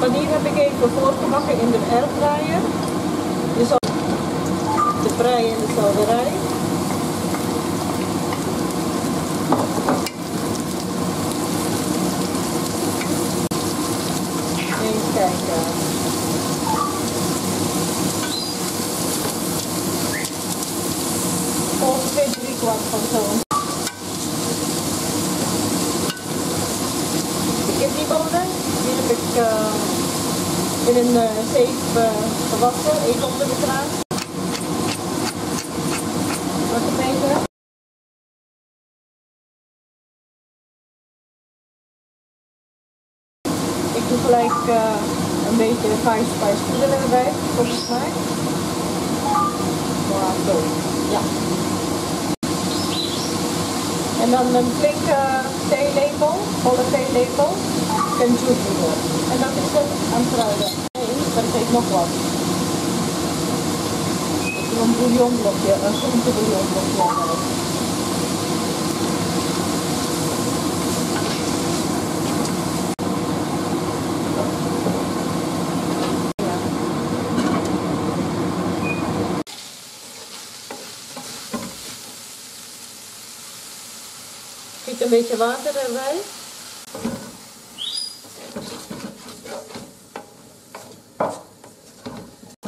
Paneer heb ik even voorgebakken in de airfryer. Dus de prei en de selderij. Even kijken. Ongeveer 3/4 van zo'n. De kidneybonen, die heb ik in een zeef gewassen, even onder de kraan. Wat ik even. Ik doe gelijk een beetje Thaise poeder erbij, volgens mij. Zo, ja. En dan een flinke theelepel, volle theelepel, en zuurgoed. En dat is het aan het kruiden. Nee, dat geeft nog wat. Ik doe een bouillonblokje, een groentebouillonblokje. Giet een beetje water erbij.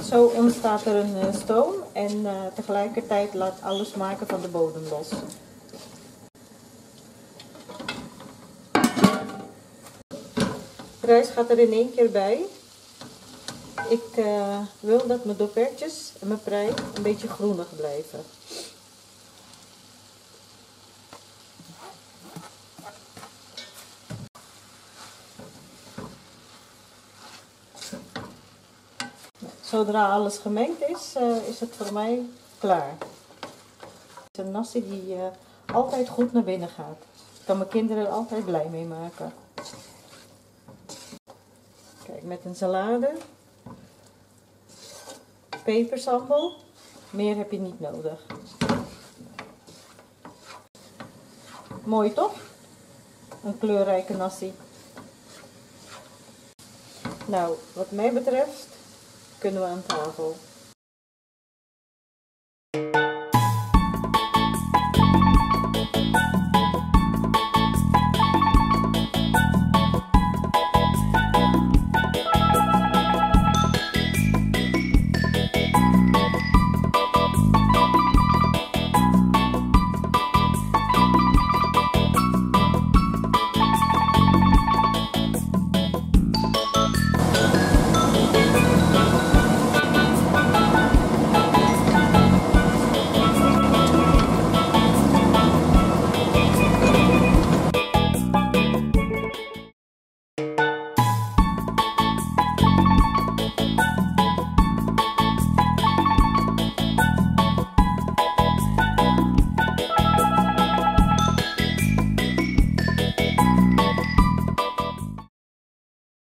Zo ontstaat er een stoom en tegelijkertijd laat alle smaken van de bodem los. De rijst gaat er in 1 keer bij. Ik wil dat mijn dopertjes en mijn prei een beetje groenig blijven. Zodra alles gemengd is, is het voor mij klaar. Het is een nasi die altijd goed naar binnen gaat. Ik kan mijn kinderen er altijd blij mee maken. Kijk, met een salade, pepersambal, meer heb je niet nodig. Mooi toch? Een kleurrijke nasi. Nou, wat mij betreft kunnen we aan tafel.